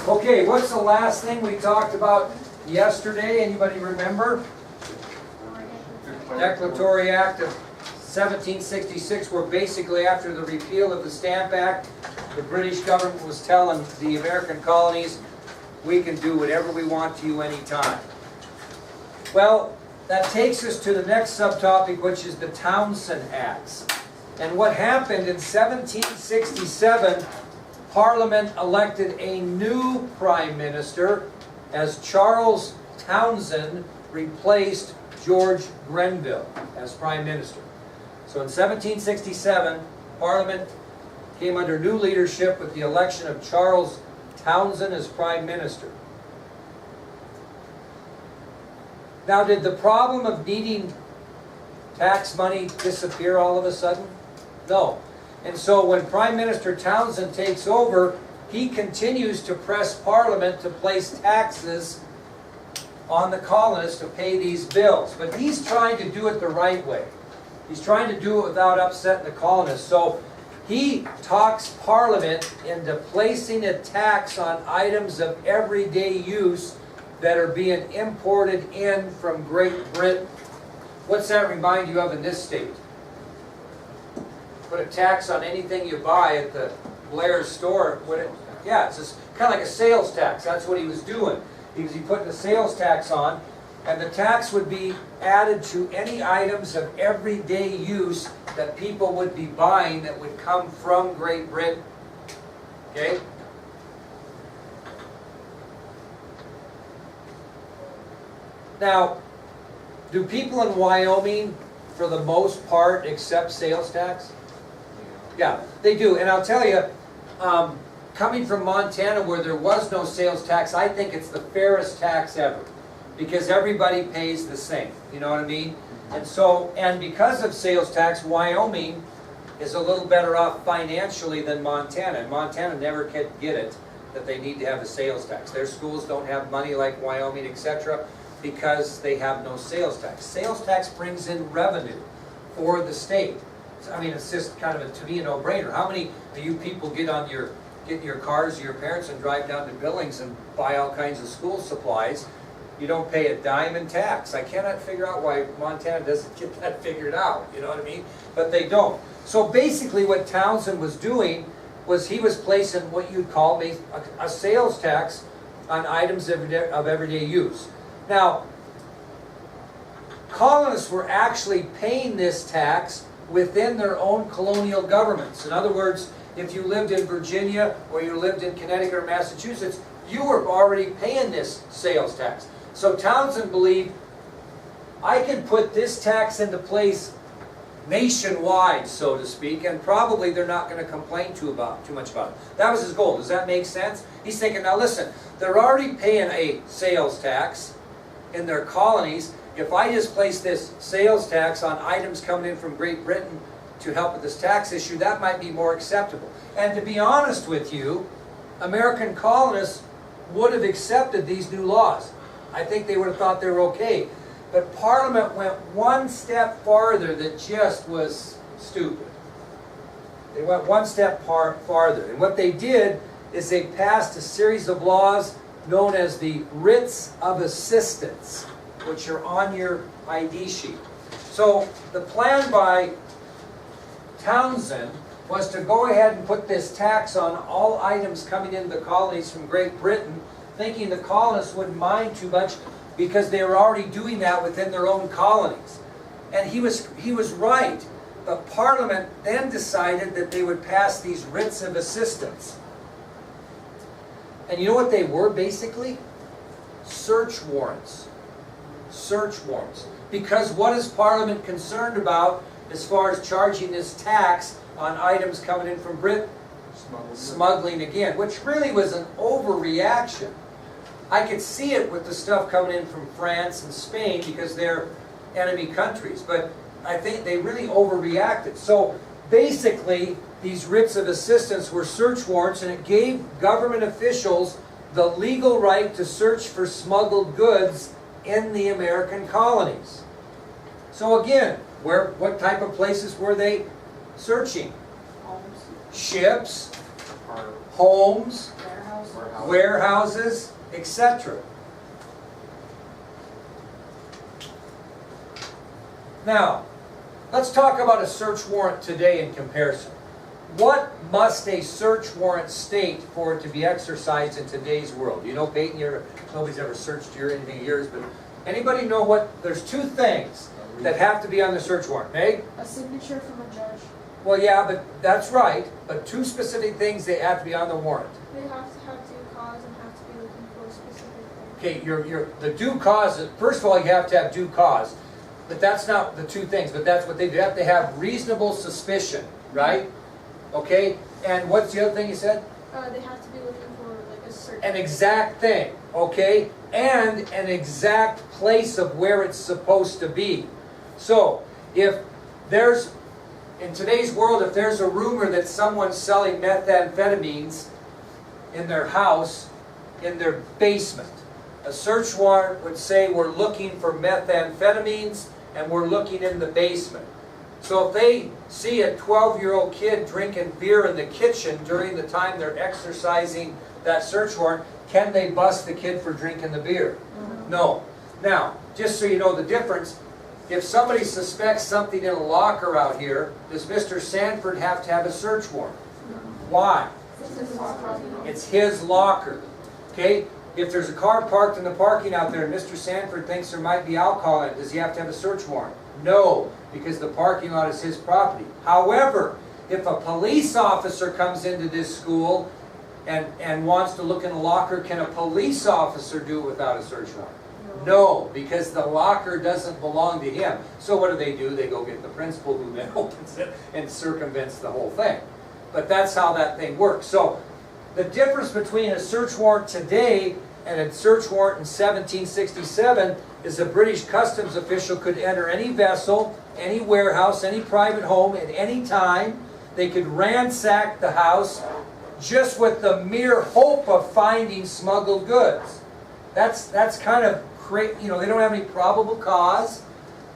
Okay, what's the last thing we talked about yesterday? Anybody remember? Declaratory Act of 1766, where basically after the repeal of the Stamp Act, the British government was telling the American colonies, we can do whatever we want to you anytime. Well, that takes us to the next subtopic, which is the Townsend Acts. And what happened in 1767, Parliament elected a new Prime Minister as Charles Townsend replaced George Grenville as Prime Minister. So in 1767, Parliament came under new leadership with the election of Charles Townsend as Prime Minister. Now, did the problem of needing tax money disappear all of a sudden? No. And so when Prime Minister Townsend takes over, he continues to press Parliament to place taxes on the colonists to pay these bills. But he's trying to do it the right way. He's trying to do it without upsetting the colonists. So he talks Parliament into placing a tax on items of everyday use that are being imported in from Great Britain. What's that remind you of in this state? Put a tax on anything you buy at the Blair's store. Yeah, it's just kind of like a sales tax. That's what he was doing. He was putting a sales tax on, and the tax would be added to any items of everyday use that people would be buying that would come from Great Britain. Okay? Now, do people in Wyoming, for the most part, accept sales tax? Yeah, they do. And I'll tell you, coming from Montana where there was no sales tax, I think it's the fairest tax ever. Because everybody pays the same. You know what I mean? And so, and because of sales tax, Wyoming is a little better off financially than Montana. And Montana never can get it that they need to have a sales tax. Their schools don't have money like Wyoming, etc., because they have no sales tax. Sales tax brings in revenue for the state. I mean, it's just kind of, to me, a no-brainer. How many of you people get in your cars, your parents, and drive down to Billings and buy all kinds of school supplies? You don't pay a dime in tax. I cannot figure out why Montana doesn't get that figured out, you know what I mean? But they don't. So basically what Townsend was doing was he was placing what you'd call a sales tax on items of everyday use. Now, colonists were actually paying this tax within their own colonial governments. In other words, if you lived in Virginia or you lived in Connecticut or Massachusetts, you were already paying this sales tax. So Townsend believed, I can put this tax into place nationwide, so to speak, and probably they're not going to complain too much about it. That was his goal. Does that make sense? He's thinking, now listen, they're already paying a sales tax in their colonies. If I just place this sales tax on items coming in from Great Britain to help with this tax issue, that might be more acceptable. And to be honest with you, American colonists would have accepted these new laws. I think they would have thought they were okay. But Parliament went one step farther that just was stupid. They went one step farther. And what they did is they passed a series of laws known as the Writs of Assistance, which are on your ID sheet. So the plan by Townsend was to go ahead and put this tax on all items coming into the colonies from Great Britain, thinking the colonists wouldn't mind too much because they were already doing that within their own colonies. And he was right. But Parliament then decided that they would pass these writs of assistance. And you know what they were basically? Search warrants. Search warrants. Because what is Parliament concerned about as far as charging this tax on items coming in from Britain? Smuggling again, which really was an overreaction. I could see it with the stuff coming in from France and Spain because they're enemy countries, but I think they really overreacted. So basically, these writs of assistance were search warrants, and it gave government officials the legal right to search for smuggled goods in the American colonies. So again, what type of places were they searching? Homes. Ships, homes, warehouses, etc. Now, let's talk about a search warrant today in comparison. What must a search warrant state for it to be exercised in today's world? You know, Peyton, nobody's ever searched your anything in years, but anybody know what? There's two things that have to be on the search warrant. Meg? A signature from a judge. Well, yeah, but that's right. But two specific things that have to be on the warrant. They have to have due cause and have to be looking for a specific thing. Okay, the due cause. First of all, you have to have due cause, but that's not the two things. But that's what they do. You have to have reasonable suspicion, right? Okay, and what's the other thing you said? They have to be looking for like a certain... An exact thing, okay? And an exact place of where it's supposed to be. So, if there's, in today's world, if there's a rumor that someone's selling methamphetamines in their house, in their basement, a search warrant would say we're looking for methamphetamines and we're looking in the basement. So if they see a 12-year-old kid drinking beer in the kitchen during the time they're exercising that search warrant, can they bust the kid for drinking the beer? No. Now, just so you know the difference, if somebody suspects something in a locker out here, does Mr. Sanford have to have a search warrant? Why? It's his locker. Okay? If there's a car parked in the parking out there and Mr. Sanford thinks there might be alcohol in it, does he have to have a search warrant? No, because the parking lot is his property. However, if a police officer comes into this school and wants to look in a locker, can a police officer do it without a search warrant? No, because the locker doesn't belong to him. So what do? They go get the principal, who then opens it and circumvents the whole thing. But that's how that thing works. So the difference between a search warrant today and a search warrant in 1767 is a British customs official could enter any vessel, any warehouse, any private home at any time. They could ransack the house just with the mere hope of finding smuggled goods. That's kind of crazy. You know, they don't have any probable cause.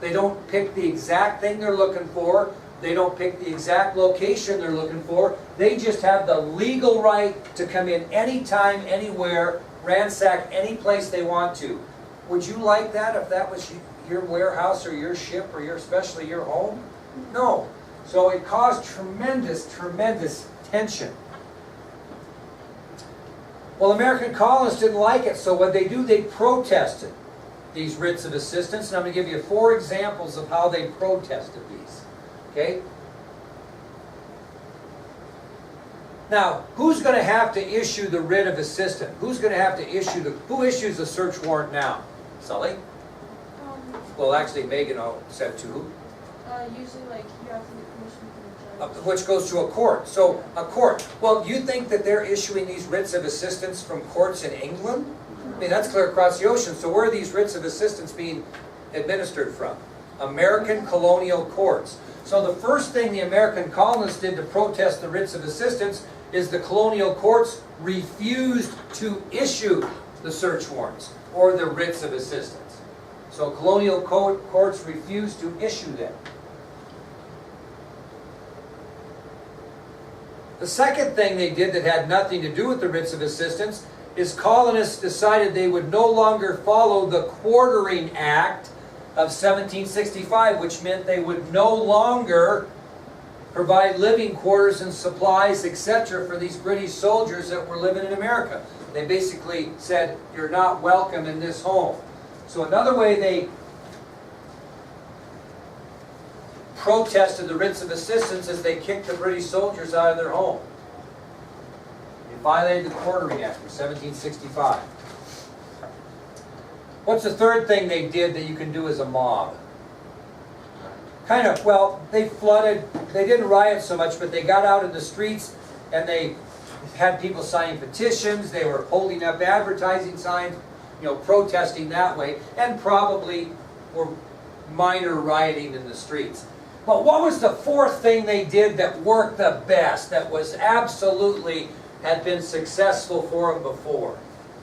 They don't pick the exact thing they're looking for. They don't pick the exact location they're looking for. They just have the legal right to come in anytime, anywhere, ransack any place they want to. Would you like that if that was your warehouse or your ship or especially your home? No. So it caused tremendous, tremendous tension. Well, American colonists didn't like it, so what they do, they protested these writs of assistance. And I'm going to give you 4 examples of how they protested these. Okay? Now, who's going to have to issue the writ of assistance? Who's going to have to issue who issues the search warrant now? Sully? Well, actually, Megan said to who? Usually, like, you have to get permission from the judge. Which goes to a court. So, a court. Well, you think that they're issuing these writs of assistance from courts in England? I mean, that's clear across the ocean. So where are these writs of assistance being administered from? American colonial courts. So the first thing the American colonists did to protest the writs of assistance is the colonial courts refused to issue the search warrants or the writs of assistance. So colonial courts refused to issue them. The second thing they did that had nothing to do with the writs of assistance is colonists decided they would no longer follow the Quartering Act of 1765, which meant they would no longer provide living quarters and supplies, etc. for these British soldiers that were living in America. They basically said, you're not welcome in this home. So another way they protested the writs of assistance is they kicked the British soldiers out of their home. They violated the Quartering Act of 1765. What's the third thing they did that you can do as a mob? Kind of, well, they flooded, they didn't riot so much, but they got out in the streets and they had people signing petitions, they were holding up advertising signs, you know, protesting that way, and probably were minor rioting in the streets. But what was the fourth thing they did that worked the best, that was absolutely, had been successful for them before?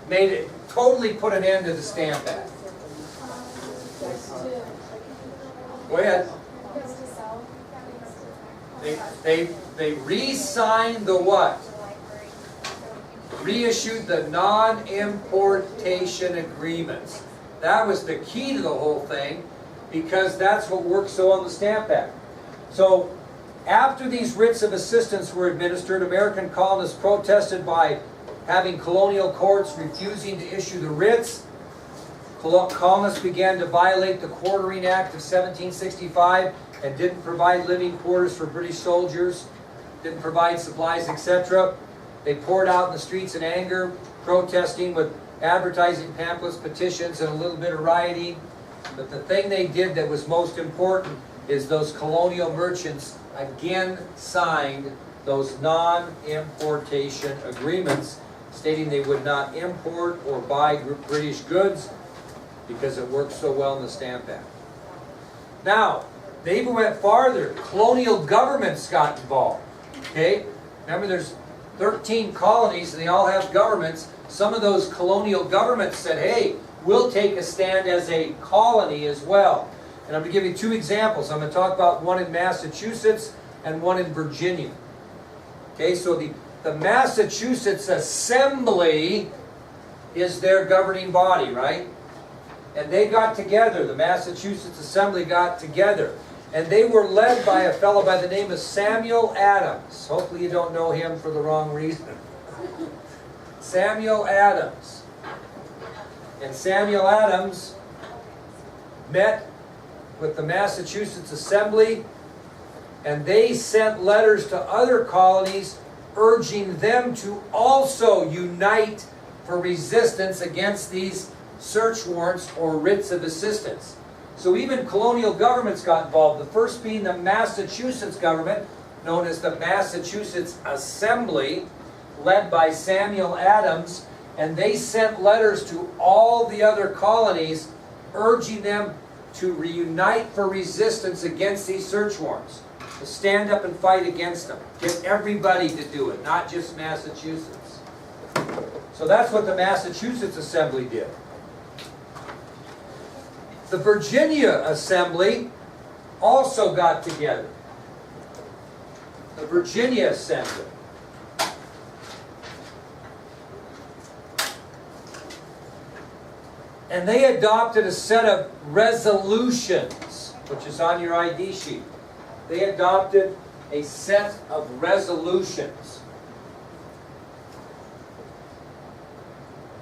Made it, totally put an end to the Stamp Act. Go ahead. They re-signed the what? reissued the non-importation agreements. That was the key to the whole thing, because that's what worked so on the Stamp Act. So after these writs of assistance were administered, American colonists protested by having colonial courts refusing to issue the writs. Colonists began to violate the Quartering Act of 1765 and didn't provide living quarters for British soldiers, didn't provide supplies, etc. They poured out in the streets in anger, protesting with advertising pamphlets, petitions, and a little bit of rioting. But the thing they did that was most important is those colonial merchants again signed those non-importation agreements, stating they would not import or buy British goods because it worked so well in the Stamp Act. Now, they even went farther. Colonial governments got involved. Okay? Remember, there's 13 colonies and they all have governments. Some of those colonial governments said, hey, we'll take a stand as a colony as well. And I'm going to give you two examples. I'm going to talk about one in Massachusetts and one in Virginia. Okay, so the Massachusetts Assembly is their governing body, right? And they got together, the Massachusetts Assembly got together. And they were led by a fellow by the name of Samuel Adams. Hopefully you don't know him for the wrong reason. Samuel Adams. And Samuel Adams met with the Massachusetts Assembly, and they sent letters to other colonies urging them to also unite for resistance against these search warrants or writs of assistance. So even colonial governments got involved, the first being the Massachusetts government, known as the Massachusetts Assembly, led by Samuel Adams, and they sent letters to all the other colonies urging them to reunite for resistance against these search warrants, to stand up and fight against them. Get everybody to do it, not just Massachusetts. So that's what the Massachusetts Assembly did. The Virginia Assembly also got together. The Virginia Assembly. And they adopted a set of resolutions, which is on your ID sheet. They adopted a set of resolutions.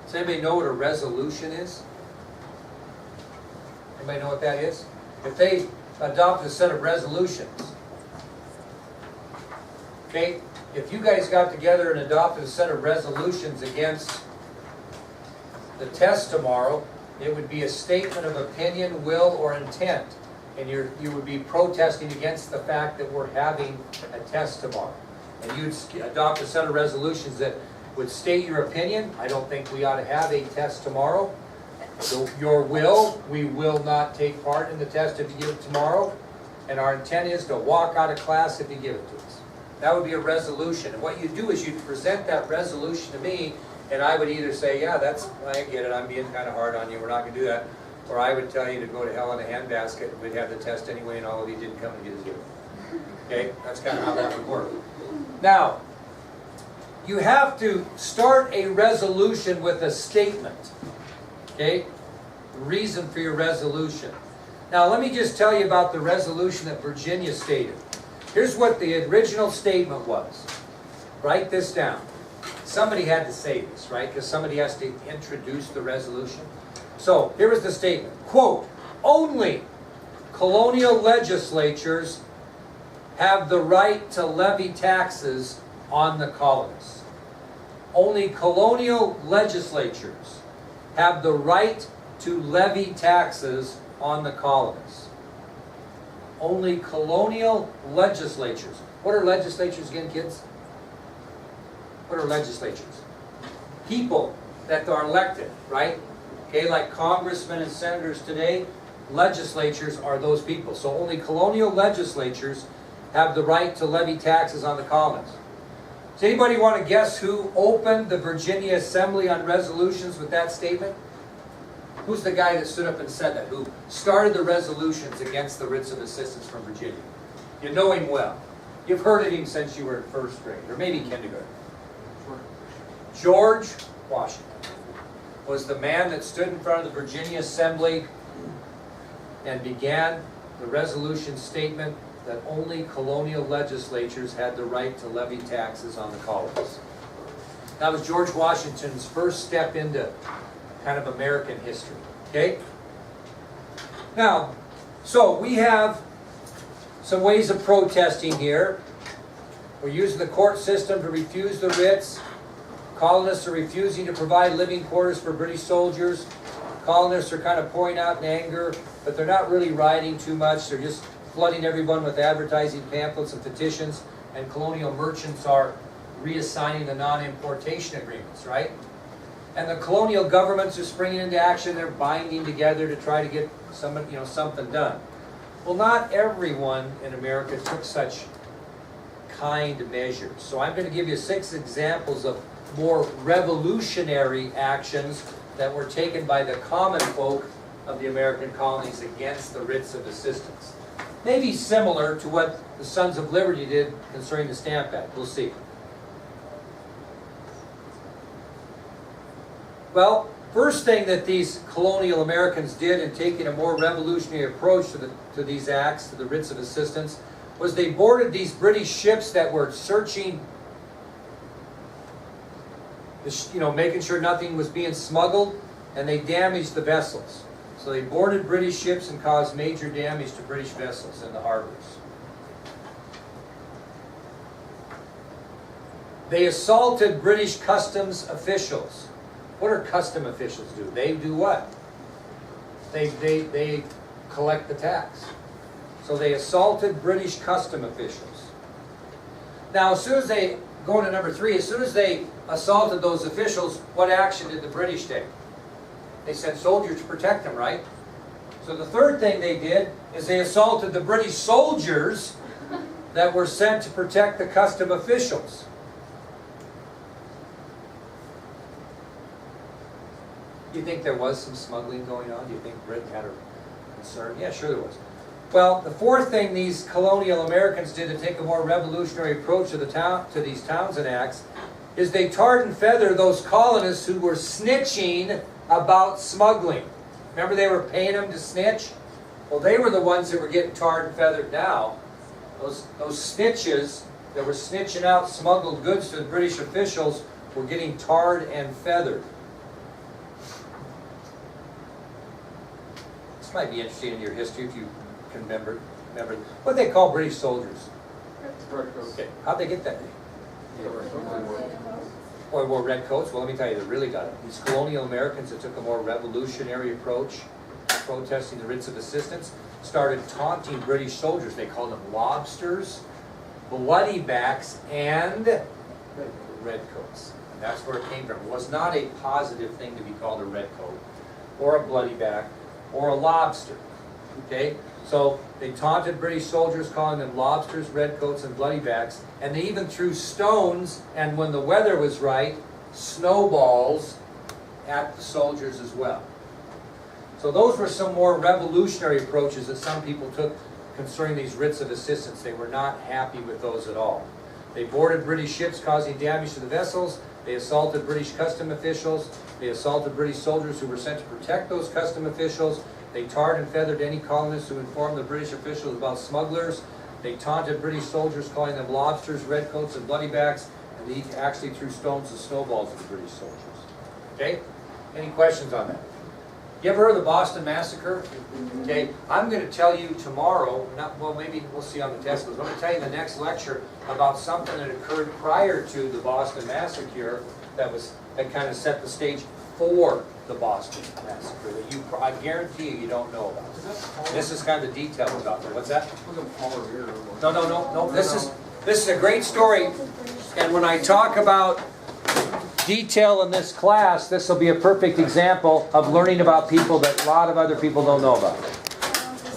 Does anybody know what a resolution is? Anybody know what that is? If they adopted a set of resolutions, okay, if you guys got together and adopted a set of resolutions against the test tomorrow, it would be a statement of opinion, will, or intent. And you would be protesting against the fact that we're having a test tomorrow. And you'd adopt a set of resolutions that would state your opinion. I don't think we ought to have a test tomorrow. So your will, we will not take part in the test if you give it tomorrow. And our intent is to walk out of class if you give it to us. That would be a resolution. And what you do is you present that resolution to me, and I would either say, yeah, I get it, I'm being kind of hard on you, we're not going to do that. Or I would tell you to go to hell in a handbasket, and we'd have the test anyway, and all of you didn't come and get a zero. Okay, that's kind of how that would work. Now, you have to start a resolution with a statement. Okay, the reason for your resolution. Now, let me just tell you about the resolution that Virginia stated. Here's what the original statement was. Write this down. Somebody had to say this, right? Because somebody has to introduce the resolution. So, here was the statement. Quote, only colonial legislatures have the right to levy taxes on the colonists. Only colonial legislatures have the right to levy taxes on the colonists. Only colonial legislatures. What are legislatures again, kids? What are legislatures? People that are elected, right? Okay, like congressmen and senators today, legislatures are those people. So only colonial legislatures have the right to levy taxes on the colonists. Does anybody want to guess who opened the Virginia Assembly on resolutions with that statement? Who's the guy that stood up and said that? Who started the resolutions against the writs of assistance from Virginia? You know him well. You've heard of him since you were in first grade, or maybe kindergarten. George Washington was the man that stood in front of the Virginia Assembly and began the resolution statement that only colonial legislatures had the right to levy taxes on the colonies. That was George Washington's first step into kind of American history, okay? Now, so we have some ways of protesting here. We're using the court system to refuse the writs. Colonists are refusing to provide living quarters for British soldiers. Colonists are kind of pouring out in anger, but they're not really rioting too much. They're just flooding everyone with advertising pamphlets and petitions, and colonial merchants are reassigning the non-importation agreements, right? And the colonial governments are springing into action. They're binding together to try to get something done. Well, not everyone in America took such kind measures. So I'm going to give you 6 examples of more revolutionary actions that were taken by the common folk of the American colonies against the writs of assistance. Maybe similar to what the Sons of Liberty did concerning the Stamp Act. We'll see. Well, first thing that these colonial Americans did in taking a more revolutionary approach to these acts, to the writs of assistance, was they boarded these British ships that were searching, making sure nothing was being smuggled, and they damaged the vessels. So they boarded British ships and caused major damage to British vessels in the harbors. They assaulted British customs officials. What do custom officials do? They do what? They collect the tax. So they assaulted British custom officials. Now, as soon as they, going to number 3, as soon as they assaulted those officials, what action did the British take? They sent soldiers to protect them, right? So the third thing they did is they assaulted the British soldiers that were sent to protect the custom officials. Do you think there was some smuggling going on? Do you think Britain had a concern? Yeah, sure there was. Well, the fourth thing these colonial Americans did to take a more revolutionary approach to these Townsend Acts is they tarred and feathered those colonists who were snitching about smuggling. Remember they were paying them to snitch? Well, they were the ones that were getting tarred and feathered now. Those snitches that were snitching out smuggled goods to the British officials were getting tarred and feathered. This might be interesting in your history if you can remember what they call British soldiers. Okay. How'd they get that name? Or wore red coats? Well, let me tell you, they really got it. These colonial Americans that took a more revolutionary approach to protesting the writs of assistance started taunting British soldiers. They called them lobsters, bloody backs, and redcoats. And that's where it came from. It was not a positive thing to be called a redcoat, or a bloody back, or a lobster. Okay? So they taunted British soldiers, calling them lobsters, redcoats, and bloody backs, and they even threw stones, and when the weather was right, snowballs at the soldiers as well. So those were some more revolutionary approaches that some people took concerning these writs of assistance. They were not happy with those at all. They boarded British ships, causing damage to the vessels. They assaulted British custom officials. They assaulted British soldiers who were sent to protect those custom officials. They tarred and feathered any colonists who informed the British officials about smugglers. They taunted British soldiers, calling them lobsters, redcoats, and bloody backs. And they actually threw stones and snowballs at the British soldiers. Okay? Any questions on that? You ever heard of the Boston Massacre? Okay, I'm going to tell you tomorrow, maybe we'll see on the test, but I'm going to tell you in the next lecture about something that occurred prior to the Boston Massacre that kind of set the stage for the Boston Massacre that I guarantee you don't know about. This is kind of the detail about it. What's that? No. This is a great story, and when I talk about detail in this class, this will be a perfect example of learning about people that a lot of other people don't know about.